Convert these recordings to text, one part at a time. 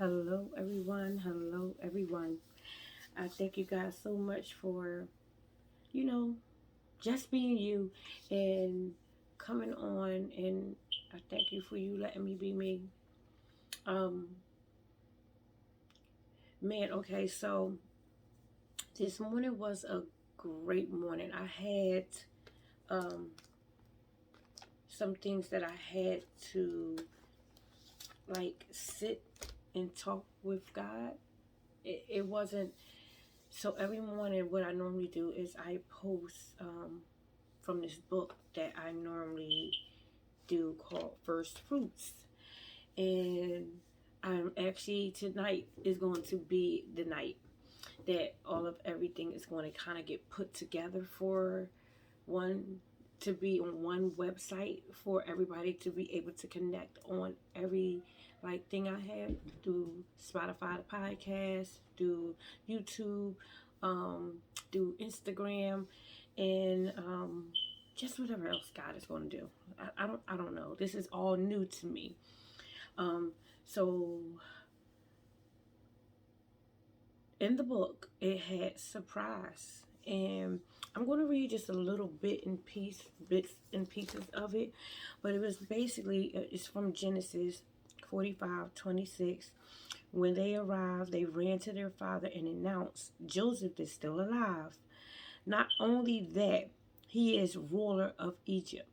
Hello, everyone. Hello, everyone. I thank you guys so much for, you know, just being you and coming on. And I thank you for you letting me be me. Um, Man, okay, so this morning was a great morning. I had um, some things that I had to like sit and talk with God. It wasn't so every morning. What I normally do is I post from this book that I normally do called First Fruits. And I'm actually, tonight is going to be the night that all of everything is going to kind of get put together for one to be on one website for everybody to be able to connect on every like thing I have through Spotify, the podcast, through YouTube, um, through Instagram, and just whatever else God is going to do. I don't know. This is all new to me. Um, so in the book, it had surprise, and I'm going to read just a little bits and pieces of it, but it was basically it's from Genesis 45:26. When they arrived, they ran to their father and announced, "Joseph is still alive. Not only that, he is ruler of Egypt."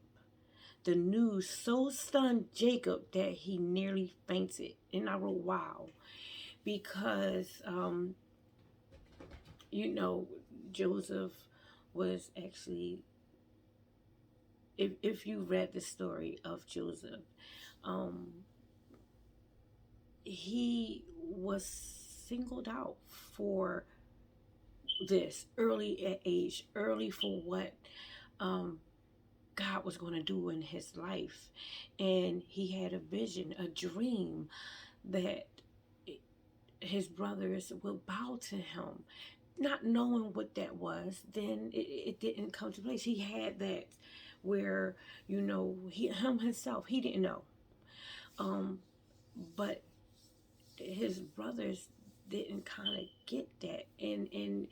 The news so stunned Jacob that he nearly fainted. And I wrote, wow, because, you know, Joseph was actually, if you read the story of Joseph, um, he was singled out for this early at age, early for what um, God was going to do in his life. And he had a vision, a dream that his brothers will bow to him. Not knowing what that was, then it didn't come to place. He had that where, him himself, he didn't know. Um, but his brothers didn't kind of get that. And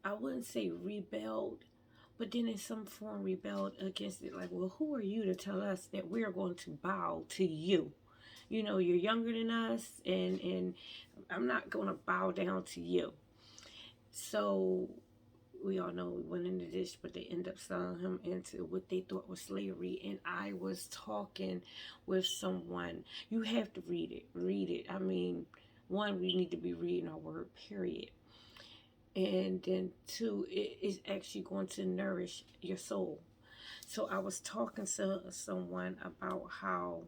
I wouldn't say rebelled, but then in some form rebelled against it. Like, well, who are you to tell us that we're going to bow to you? You're younger than us, and I'm not going to bow down to you. So we all know we went in the ditch, but they end up selling him into what they thought was slavery. And I was talking with someone. You have to read it. Read it. I mean, one, we need to be reading our word, period. And then two, it is actually going to nourish your soul. So I was talking to someone about how,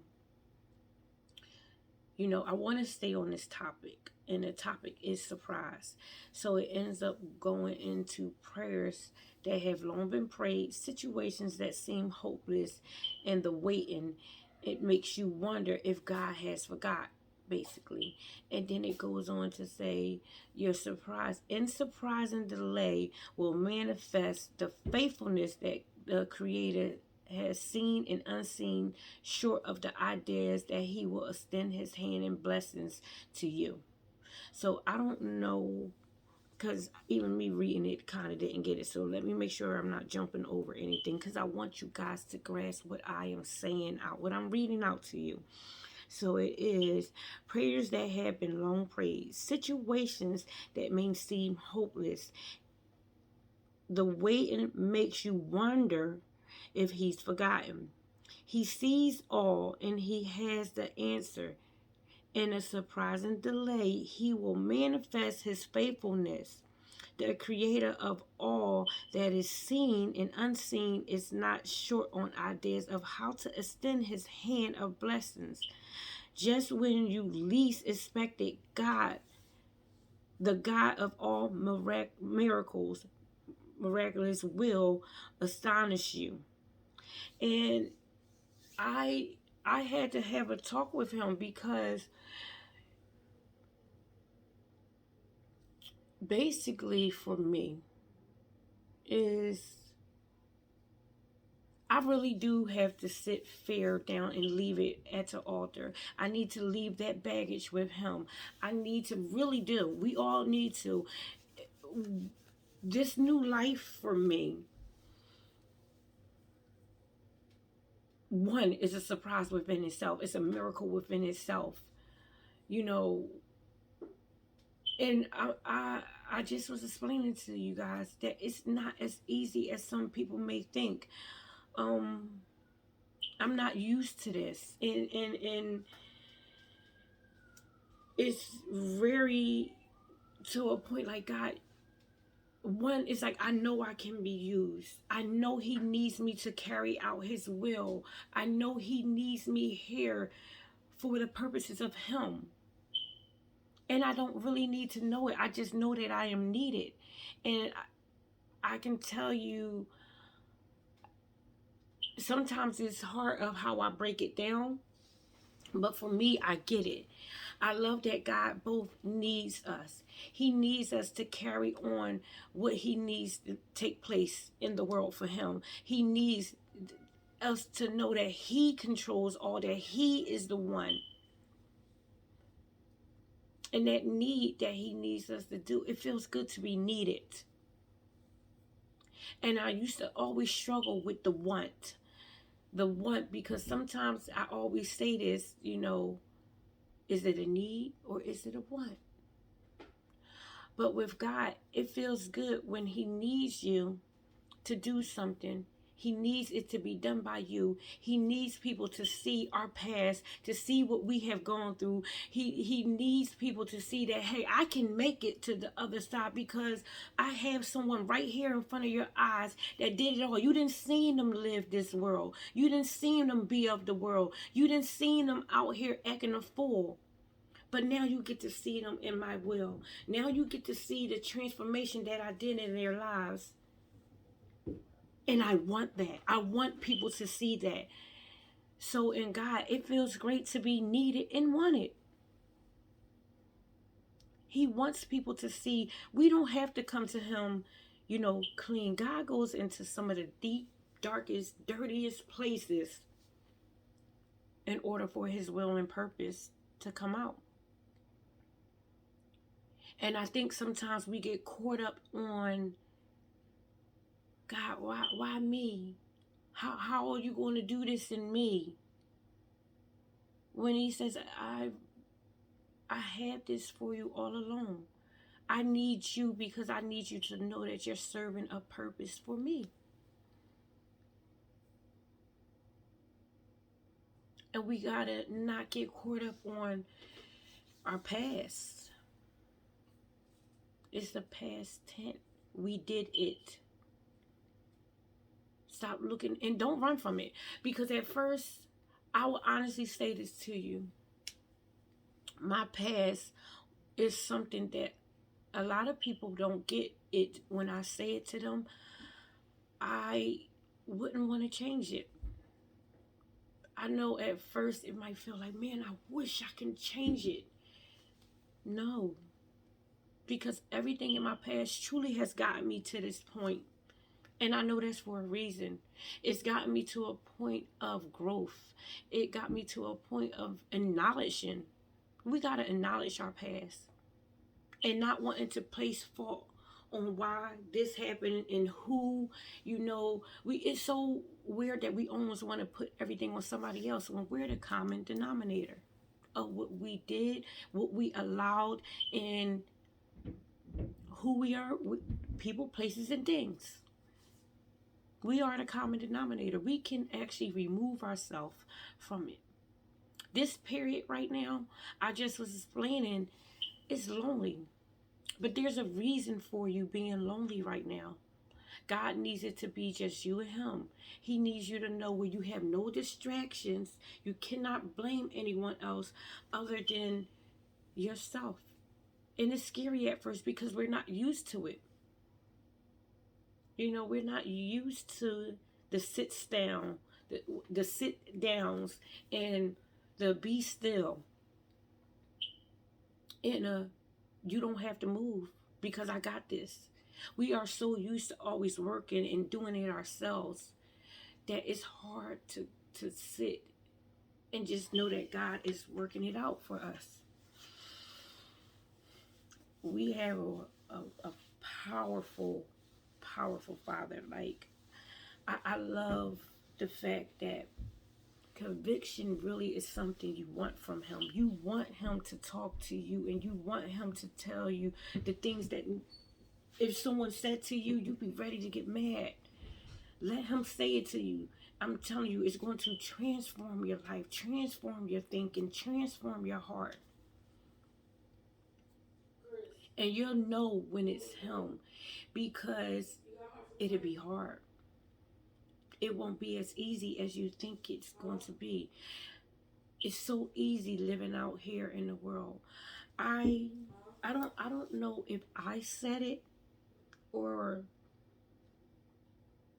I want to stay on this topic, and the topic is surprise. So it ends up going into prayers that have long been prayed, situations that seem hopeless, and the waiting. It makes you wonder if God has forgot, basically. And then it goes on to say, your surprise in surprising delay will manifest the faithfulness that the Creator has seen and unseen, short of the ideas that he will extend his hand in blessings to you. So I don't know, because even me reading it kind of didn't get it. So let me make sure I'm not jumping over anything, because I want you guys to grasp what I am saying out, what I'm reading out to you. So it is prayers that have been long prayed, situations that may seem hopeless. The waiting makes you wonder if he's forgotten. He sees all and he has the answer. In a surprising delay, he will manifest his faithfulness. The creator of all that is seen and unseen is not short on ideas of how to extend his hand of blessings. Just when you least expect it, God, the God of all miracles, miraculous, will astonish you. And I I had to have a talk with him, because basically for me is I really do have to sit fear down and leave it at the altar. I need to leave that baggage with him. I need to really do. We all need to. This new life for me, one, is a surprise within itself. It's a miracle within itself. You know, and I just was explaining to you guys that it's not as easy as some people may think. Um, I'm not used to this, and it's very to a point like God. One is like, I know I can be used. I know He needs me to carry out His will. I know He needs me here for the purposes of Him. And I don't really need to know it. I just know that I am needed. And I can tell you, sometimes it's hard of how I break it down. But for me, I get it. I love that God both needs us. He needs us to carry on what He needs to take place in the world for Him. He needs us to know that He controls all, that He is the one. And that need that He needs us to do, it feels good to be needed. And I used to always struggle with the want. The want, because sometimes I always say this, is it a need or is it a want? But with God, it feels good when He needs you to do something. He needs it to be done by you. He needs people to see our past, to see what we have gone through. He needs people to see that, hey, I can make it to the other side because I have someone right here in front of your eyes that did it all. You didn't see them live this world. You didn't see them be of the world. You didn't see them out here acting a fool. But now you get to see them in my will. Now you get to see the transformation that I did in their lives. And I want that. I want people to see that. So in God, it feels great to be needed and wanted. He wants people to see. We don't have to come to Him, clean. God goes into some of the deep, darkest, dirtiest places in order for His will and purpose to come out. And I think sometimes we get caught up on, God, why me? How are you going to do this in me? When He says, I had this for you all along. I need you because I need you to know that you're serving a purpose for me. And we gotta not get caught up on our past. It's the past tense. We did it. Stop looking and don't run from it. Because at first, I will honestly say this to you. My past is something that a lot of people don't get it when I say it to them. I wouldn't want to change it. I know at first it might feel like, man, I wish I can change it. No. Because everything in my past truly has gotten me to this point. And I know that's for a reason. It's gotten me to a point of growth. It got me to a point of acknowledging. We got to acknowledge our past. And not wanting to place fault on why this happened and who, it's so weird that we almost want to put everything on somebody else when we're the common denominator of what we did, what we allowed, and who we are with people, places, and things. We are the common denominator. We can actually remove ourselves from it. This period right now, I just was explaining, it's lonely. But there's a reason for you being lonely right now. God needs it to be just you and Him. He needs you to know where you have no distractions. You cannot blame anyone else other than yourself. And it's scary at first because we're not used to it. We're not used to the sits down, the sit downs, and the be still. And you don't have to move because I got this. We are so used to always working and doing it ourselves that it's hard to sit and just know that God is working it out for us. We have a powerful, powerful Father. Like, I love the fact that conviction really is something you want from him. You want him to talk to you, and you want him to tell you the things that if someone said to you, you'd be ready to get mad. Let him say it to you. I'm telling you, it's going to transform your life, transform your thinking, transform your heart. And you'll know when it's him, because it'll be hard. It won't be as easy as you think it's going to be. It's so easy living out here in the world. I don't know if I said it or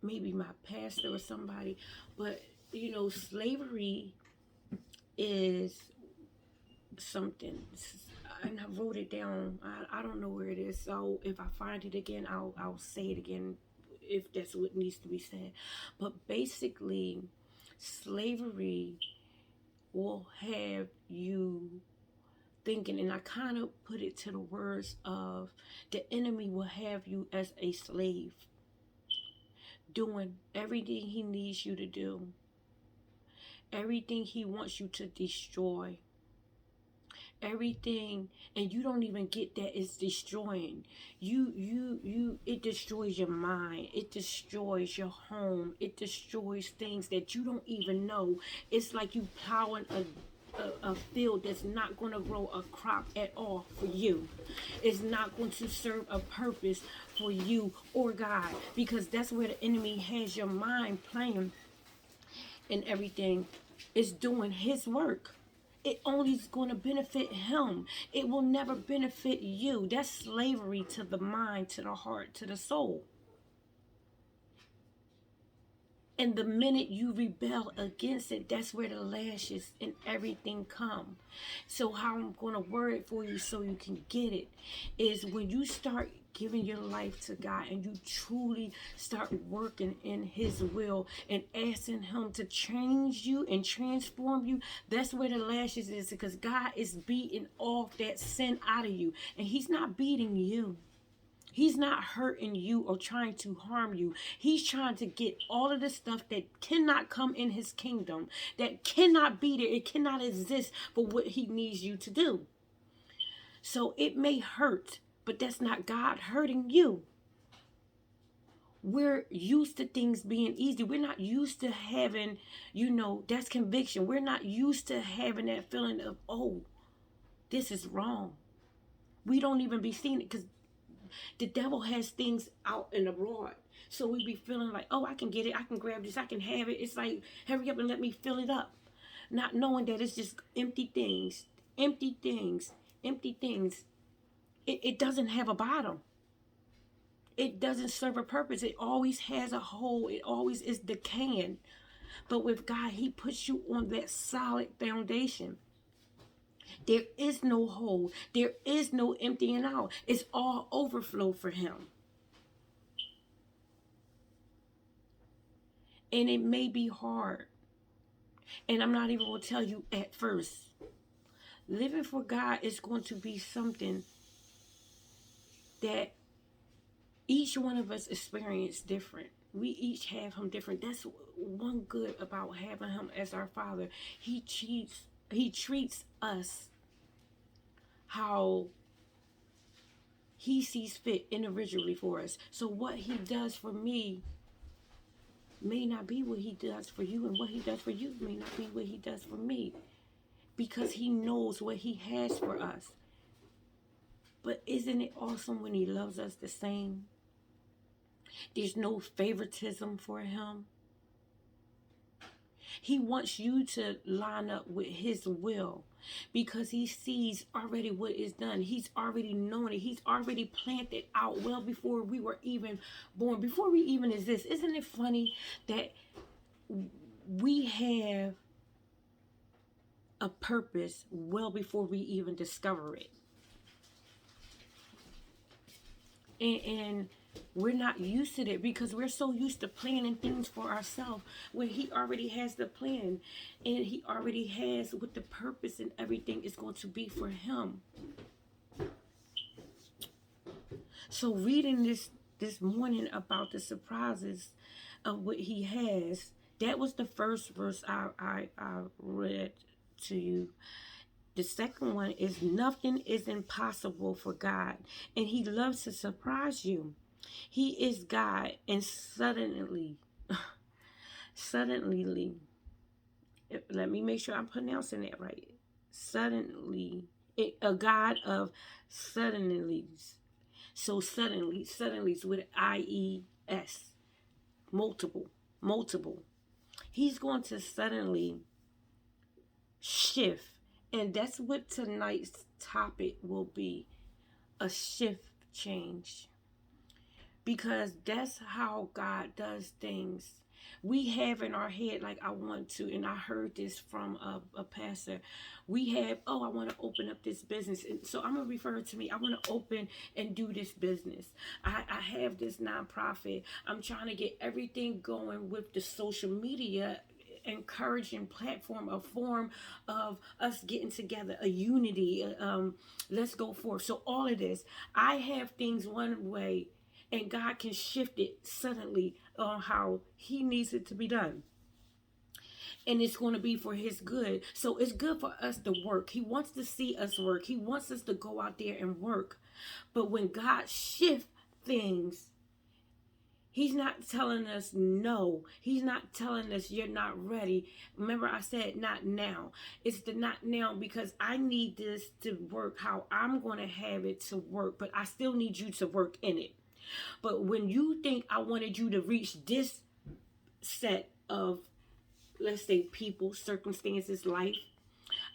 maybe my pastor or somebody, but you know, slavery is something, and I wrote it down. I don't know where it is, so if I find it again, I'll say it again if that's what needs to be said. But basically, slavery will have you thinking, and I kind of put it to the words of the enemy will have you as a slave, doing everything he needs you to do, everything he wants you to destroy, everything, and you don't even get that it's destroying you. It destroys your mind, it destroys your home, it destroys things that you don't even know. It's like you plowing a field that's not going to grow a crop at all for you. It's not going to serve a purpose for you or God, because that's where the enemy has your mind playing, and everything is doing his work. It only is going to benefit him. It will never benefit you. That's slavery to the mind, to the heart, to the soul. And the minute you rebel against it, that's where the lashes and everything come. So how I'm going to word it for you so you can get it is when you start giving your life to God and you truly start working in his will and asking him to change you and transform you, that's where the lashes is, because God is beating off that sin out of you, and he's not beating you. He's not hurting you or trying to harm you. He's trying to get all of the stuff that cannot come in his kingdom, that cannot be there. It cannot exist for what he needs you to do. So it may hurt, but that's not God hurting you. We're used to things being easy. We're not used to having, that's conviction. We're not used to having that feeling of, oh, this is wrong. We don't even be seeing it because the devil has things out and abroad. So we be feeling like, oh, I can get it. I can grab this. I can have it. It's like, hurry up and let me fill it up. Not knowing that it's just empty things, empty things, empty things. It doesn't have a bottom. It doesn't serve a purpose. It always has a hole. It always is decaying. But with God, he puts you on that solid foundation. There is no hole. There is no emptying out. It's all overflow for him. And it may be hard. And I'm not even going to tell you at first. Living for God is going to be something that each one of us experience different. We each have him different. That's one good about having him as our Father. He treats us how he sees fit individually for us. So what he does for me may not be what he does for you, and what he does for you may not be what he does for me, because he knows what he has for us. But isn't it awesome when he loves us the same? There's no favoritism for him. He wants you to line up with his will, because he sees already what is done. He's already known it. He's already planned it out well before we were even born, before we even exist. Isn't it funny that we have a purpose well before we even discover it? And We're not used to that because we're so used to planning things for ourselves when he already has the plan and he already has what the purpose and everything is going to be for him. So reading this morning about the surprises of what he has, that was the first verse I read to you. The second one is nothing is impossible for God, and he loves to surprise you. He is God, and suddenly, let me make sure I'm pronouncing that right. Suddenly, a God of suddenlies. So suddenlies with IES, multiple. He's going to suddenly shift, and that's what tonight's topic will be, a shift change. Because that's how God does things. We have in our head, like I want to, and I heard this from a pastor. We have, oh, I want to open up this business. And so I'm going to refer to me. I want to open and do this business. I have this nonprofit. I'm trying to get everything going with the social media encouraging platform, a form of us getting together, a unity, let's go forth. So all of this, I have things one way and God can shift it suddenly on how he needs it to be done. And it's going to be for his good. So it's good for us to work. He wants to see us work. He wants us to go out there and work. But when God shifts things, he's not telling us no. He's not telling us you're not ready. Remember I said not now. It's the not now because I need this to work how I'm going to have it to work. But I still need you to work in it. But when you think I wanted you to reach this set of, let's say, people, circumstances, life,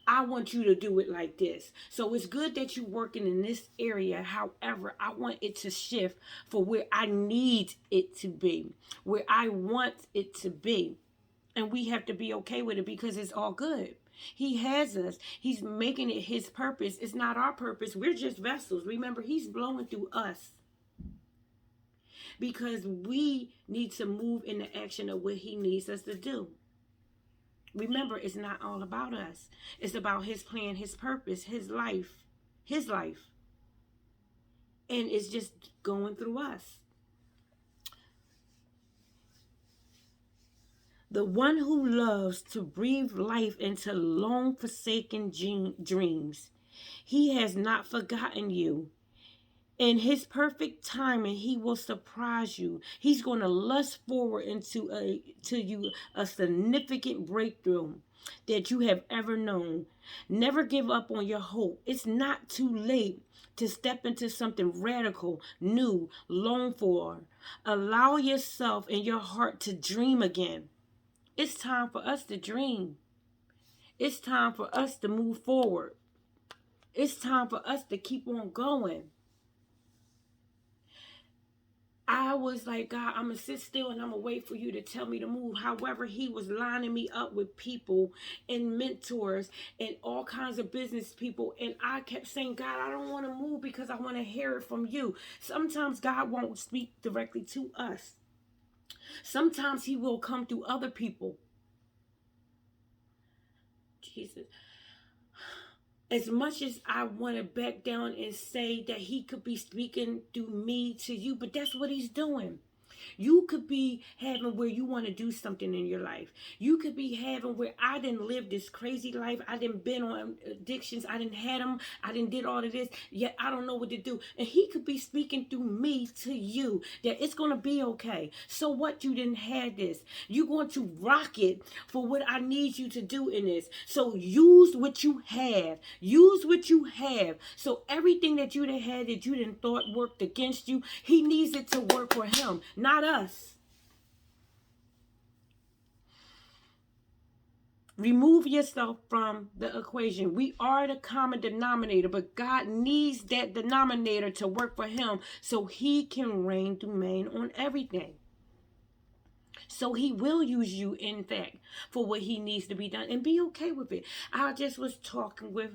I want you to do it like this. So it's good that you're working in this area. However, I want it to shift for where I need it to be, where I want it to be. And we have to be okay with it because it's all good. He has us. He's making it his purpose. It's not our purpose. We're just vessels. Remember, he's blowing through us. Because we need to move in the action of what he needs us to do. Remember, it's not all about us. It's about his plan, his purpose, his life. And it's just going through us. The one who loves to breathe life into long forsaken dreams. He has not forgotten you. In his perfect timing, he will surprise you. He's going to lust forward into you a significant breakthrough that you have ever known. Never give up on your hope. It's not too late to step into something radical, new, long for. Allow yourself and your heart to dream again. It's time for us to dream. It's time for us to move forward. It's time for us to keep on going. I was like, God, I'm going to sit still and I'm going to wait for you to tell me to move. However, he was lining me up with people and mentors and all kinds of business people. And I kept saying, God, I don't want to move because I want to hear it from you. Sometimes God won't speak directly to us. Sometimes he will come through other people. Jesus. As much as I want to back down and say that he could be speaking through me to you, but that's what he's doing. You could be having where you want to do something in your life. You could be having where I didn't live this crazy life. I didn't been on addictions. I didn't had them. I didn't did all of this. Yet I don't know what to do. And he could be speaking through me to you that it's going to be okay. So what, you didn't have this. You're going to rock it for what I need you to do in this. So use what you have. Use what you have. So everything that you done had that you didn't thought worked against you, he needs it to work for him, not us. Remove yourself from the equation. We are the common denominator, but God needs that denominator to work for him so he can reign domain on everything. So he will use you, in fact, for what he needs to be done, and be okay with it. I just was talking with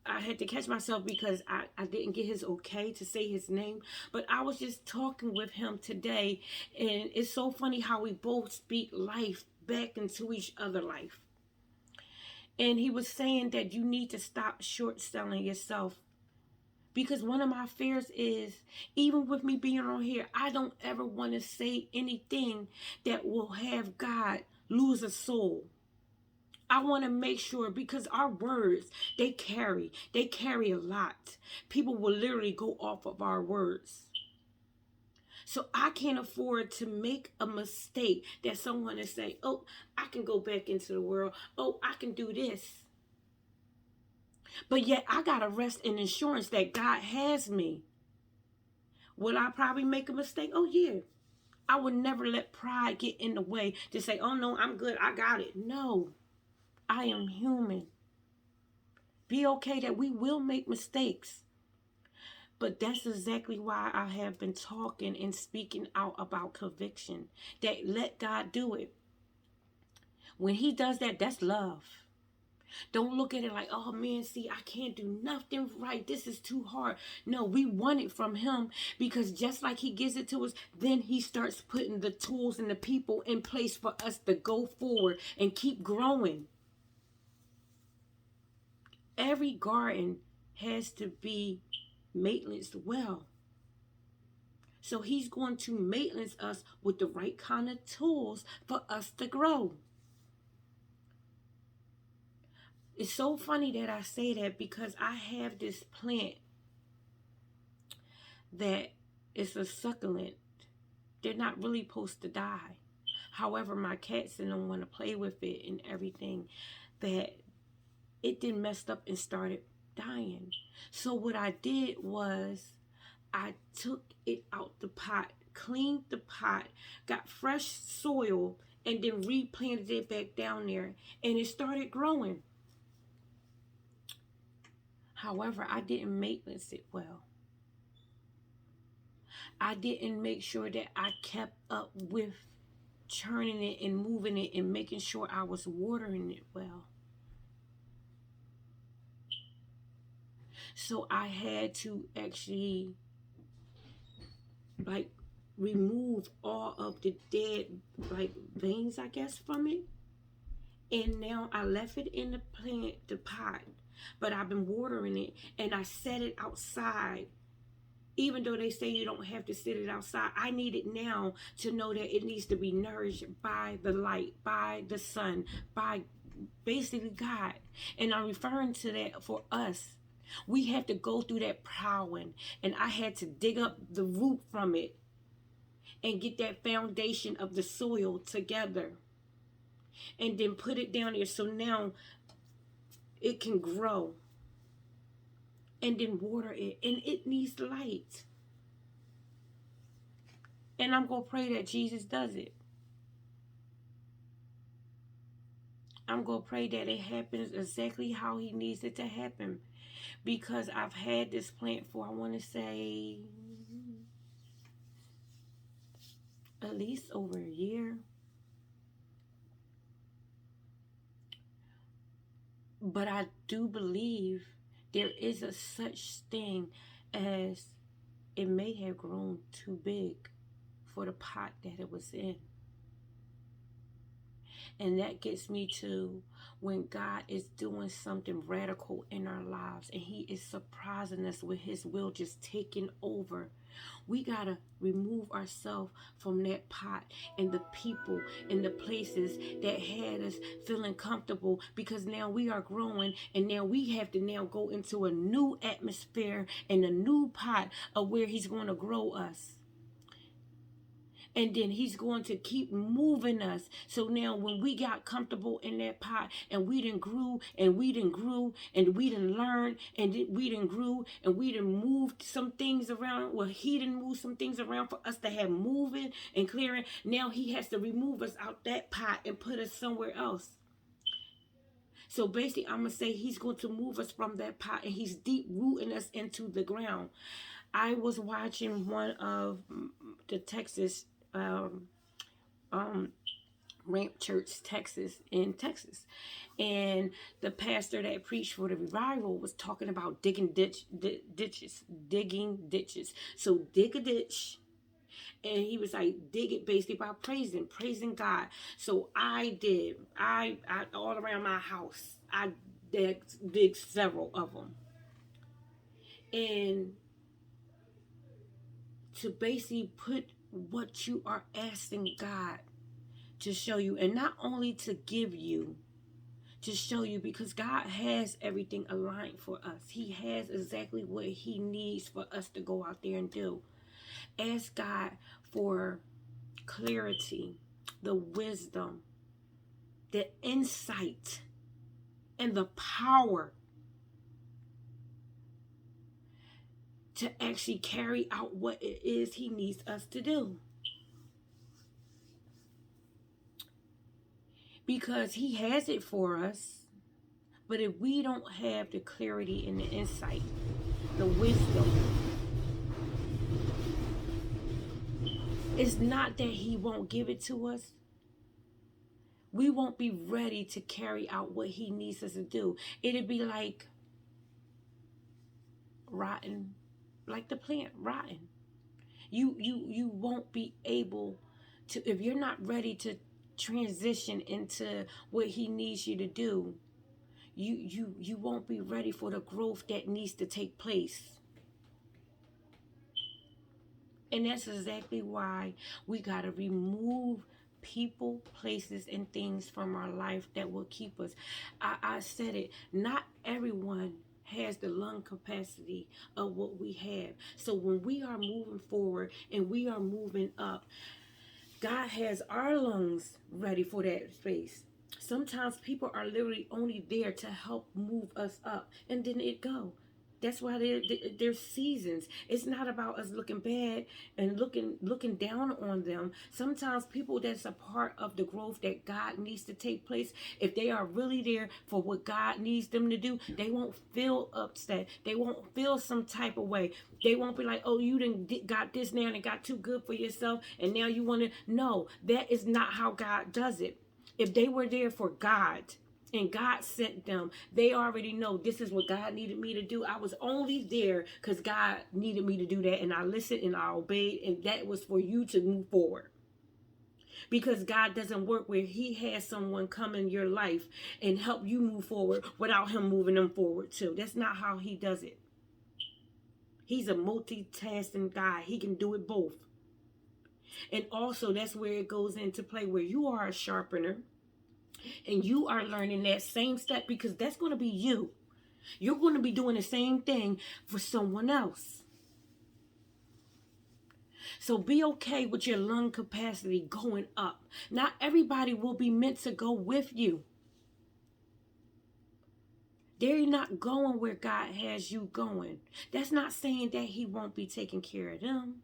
I had to catch myself because I didn't get his okay to say his name. But I was just talking with him today, and it's so funny how we both speak life back into each other life. And he was saying that you need to stop short selling yourself. Because one of my fears is, even with me being on here, I don't ever want to say anything that will have God lose a soul. I want to make sure, because our words, they carry a lot. People will literally go off of our words. So I can't afford to make a mistake that someone is say, oh, I can go back into the world. Oh, I can do this. But yet I got to rest in insurance that God has me. Will I probably make a mistake? Oh, yeah. I would never let pride get in the way to say, oh, no, I'm good. I got it. No, I am human. Be okay that we will make mistakes. But that's exactly why I have been talking and speaking out about conviction. That let God do it. When he does that, that's love. Don't look at it like, oh man, see, I can't do nothing right. This is too hard. No, we want it from him, because just like he gives it to us, then he starts putting the tools and the people in place for us to go forward and keep growing. Every garden has to be maintenance well. So he's going to maintenance us with the right kind of tools for us to grow. It's so funny that I say that, because I have this plant that is a succulent. They're not really supposed to die. However, my cats and them want to play with it and everything, that it then messed up and started dying. So what I did was I took it out the pot, cleaned the pot, got fresh soil, and then replanted it back down there, and it started growing. However, I didn't maintenance it well. I didn't make sure that I kept up with churning it and moving it and making sure I was watering it well. So I had to actually remove all of the dead veins, I guess, from it. And now I left it in the pot, but I've been watering it, and I set it outside. Even though they say you don't have to sit it outside, I need it now to know that it needs to be nourished by the light, by the sun, by basically God. And I'm referring to that for us. We have to go through that plowing, and I had to dig up the root from it and get that foundation of the soil together, and then put it down there so now it can grow, and then water it, and it needs light. And I'm going to pray that Jesus does it. I'm going to pray that it happens exactly how he needs it to happen, because I've had this plant for, I want to say, at least over a year. But I do believe there is a such thing as it may have grown too big for the pot that it was in. And that gets me to when God is doing something radical in our lives and he is surprising us with his will just taking over. We got to remove ourselves from that pot and the people and the places that had us feeling comfortable, because now we are growing, and now we have to now go into a new atmosphere and a new pot of where he's going to grow us. And then he's going to keep moving us. So now when we got comfortable in that pot and we done grew and we done grew and we done learned and we done grew and we done moved some things around. Well, he done moved some things around for us to have moving and clearing. Now he has to remove us out that pot and put us somewhere else. So basically, I'm going to say he's going to move us from that pot, and he's deep rooting us into the ground. I was watching one of the Texas Ramp Church, in Texas. And the pastor that preached for the revival was talking about ditches, digging ditches. So dig a ditch. And he was like, dig it basically by praising God. So I all around my house, I dig several of them. And to basically put what you are asking God to show you, and not only to give you, to show you, because God has everything aligned for us. He has exactly what he needs for us to go out there and do. Ask God for clarity, the wisdom, the insight, and the power to actually carry out what it is he needs us to do. Because he has it for us. But if we don't have the clarity and the insight, the wisdom, it's not that he won't give it to us. We won't be ready to carry out what he needs us to do. It'll be like rotten, like the plant rotten. You won't be able to, if you're not ready to transition into what he needs you to do. You won't be ready for the growth that needs to take place. And that's exactly why we got to remove people, places, and things from our life that will keep us. I said it, not everyone has the lung capacity of what we have. So when we are moving forward and we are moving up, God has our lungs ready for that space. Sometimes people are literally only there to help move us up, and then it go. That's why there's seasons. It's not about us looking bad and looking down on them. Sometimes people that's a part of the growth that God needs to take place, if they are really there for what God needs them to do, they won't feel upset. They won't feel some type of way. They won't be like, oh, you done got this now and got too good for yourself, and now you want to. No, that is not how God does it. If they were there for God, and God sent them, they already know this is what God needed me to do. I was only there because God needed me to do that, and I listened and I obeyed, and that was for you to move forward. Because God doesn't work where he has someone come in your life and help you move forward without him moving them forward too. That's not how he does it. He's a multitasking guy. He can do it both. And also that's where it goes into play, where you are a sharpener and you are learning that same step, because that's going to be you. You're going to be doing the same thing for someone else. So be okay with your lung capacity going up. Not everybody will be meant to go with you. They're not going where God has you going. That's not saying that he won't be taking care of them.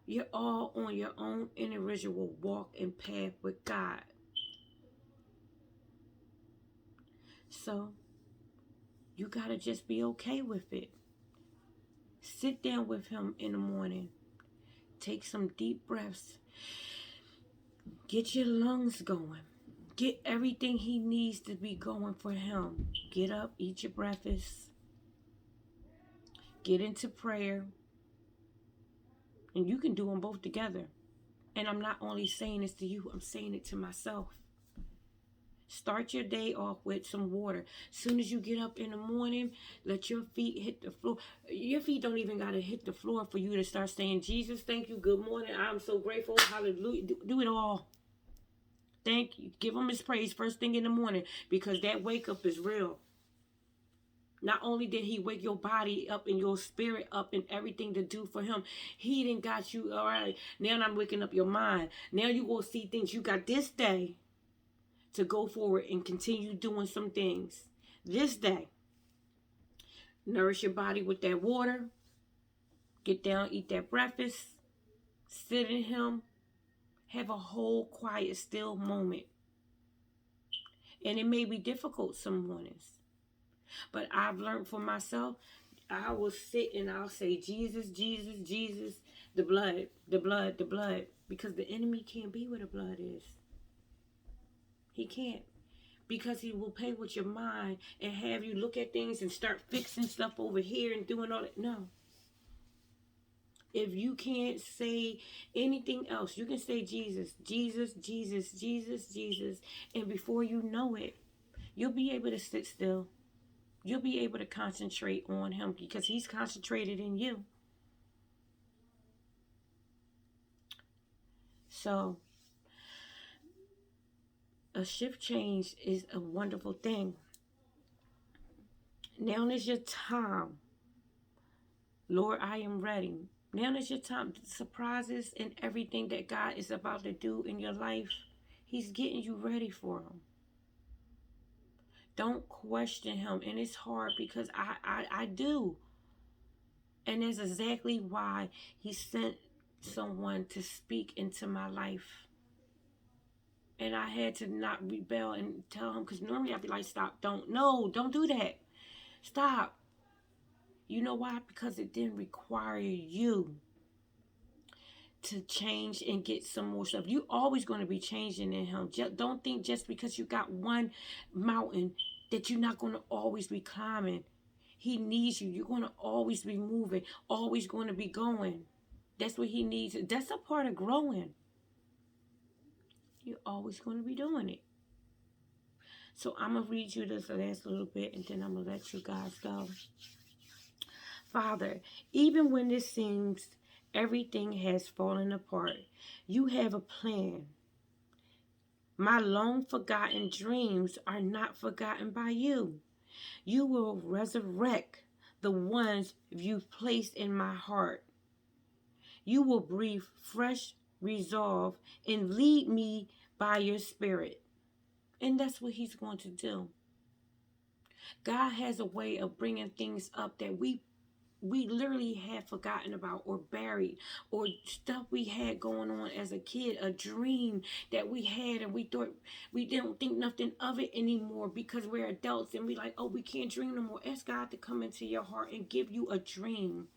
You're all on your own individual walk and path with God. So you got to just be okay with it. Sit down with him in the morning. Take some deep breaths. Get your lungs going. Get everything he needs to be going for him. Get up, eat your breakfast. Get into prayer. And you can do them both together. And I'm not only saying this to you, I'm saying it to myself. Start your day off with some water. As soon as you get up in the morning, let your feet hit the floor. Your feet don't even got to hit the floor for you to start saying, Jesus, thank you, good morning, I'm so grateful, hallelujah. Do it all. Thank you. Give him his praise first thing in the morning, because that wake up is real. Not only did he wake your body up and your spirit up and everything to do for him, he done got you, all right, now I'm waking up your mind. Now you will see things you got this day to go forward and continue doing some things. This day, nourish your body with that water. Get down, eat that breakfast. Sit in him. Have a whole quiet, still moment. And it may be difficult some mornings. But I've learned for myself, I will sit and I'll say, Jesus, Jesus, Jesus, the blood, the blood, the blood. because the enemy can't be where the blood is. He can't. Because he will play with your mind and have you look at things and start fixing stuff over here and doing all that. No. If you can't say anything else, you can say Jesus, Jesus, Jesus, Jesus, Jesus. And before you know it, you'll be able to sit still. You'll be able to concentrate on him because he's concentrated in you. So, a shift change is a wonderful thing. Now is your time. Lord, I am ready. Now is your time. Surprises and everything that God is about to do in your life, he's getting you ready for them. Don't question him. And it's hard because I do. And that's exactly why he sent someone to speak into my life. And I had to not rebel and tell him, because normally I'd be like, stop, don't do that. Stop. You know why? Because it didn't require you to change and get some more stuff. You always going to be changing in him. Don't think just because you got one mountain that you're not going to always be climbing. He needs you. You're going to always be moving, always going to be going. That's what he needs. That's a part of growing. You're always going to be doing it. So I'm going to read you this last little bit and then I'm going to let you guys go. Father, even when it seems everything has fallen apart, you have a plan. My long forgotten dreams are not forgotten by you. You will resurrect the ones you've placed in my heart. You will breathe fresh resolve and lead me by your spirit. And that's what he's going to do. God has a way of bringing things up that we literally had forgotten about or buried, or stuff we had going on as a kid, a dream that we had and we thought we didn't think nothing of it anymore because we're adults and we like, oh, we can't dream no more. Ask God to come into your heart and give you a dream.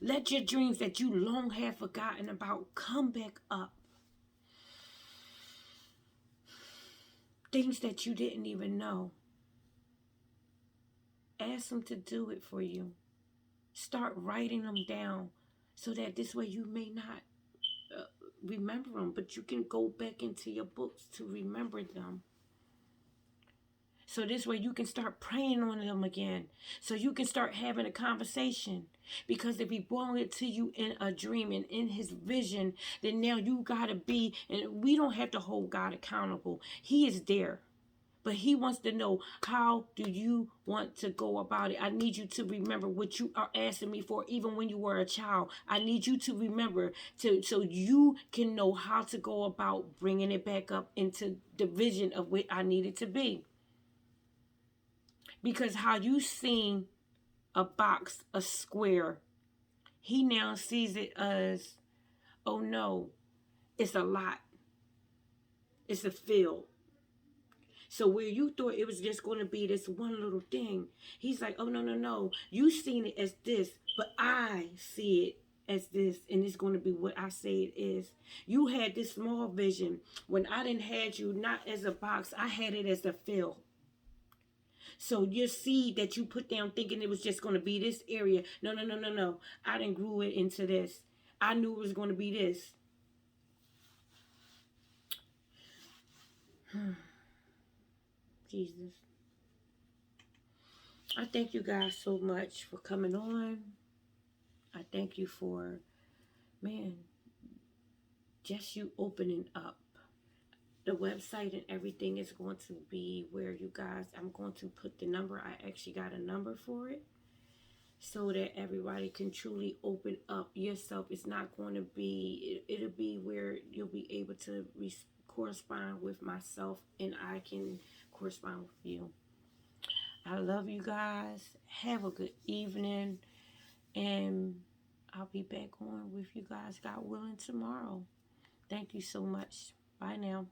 Let your dreams that you long have forgotten about come back up. Things that you didn't even know. Ask him to do it for you. Start writing them down so that this way you may not remember them, but you can go back into your books to remember them. So this way you can start praying on them again. So you can start having a conversation. Because if he brought it to you in a dream and in his vision, then now you got to be, and we don't have to hold God accountable. He is there. But he wants to know, how do you want to go about it? I need you to remember what you are asking me for, even when you were a child. I need you to remember so you can know how to go about bringing it back up into the vision of what I need it to be. Because how you seen a box, a square, he now sees it as, oh no, it's a lot. It's a field. So where you thought it was just going to be this one little thing, he's like, oh, no. You seen it as this, but I see it as this, and it's going to be what I say it is. You had this small vision. When I didn't had you not as a box, I had it as a field. So your seed that you put down thinking it was just going to be this area, no. I done grew it into this. I knew it was going to be this. Jesus. I thank you guys so much for coming on. I thank you for, man, just you opening up. The website and everything is going to be where you guys, I'm going to put the number. I actually got a number for it so that everybody can truly open up yourself. It's not going to be, it'll be where you'll be able to correspond with myself and I can correspond with you. I love you guys. Have a good evening. And I'll be back on with you guys, God willing, tomorrow. Thank you so much. Bye now.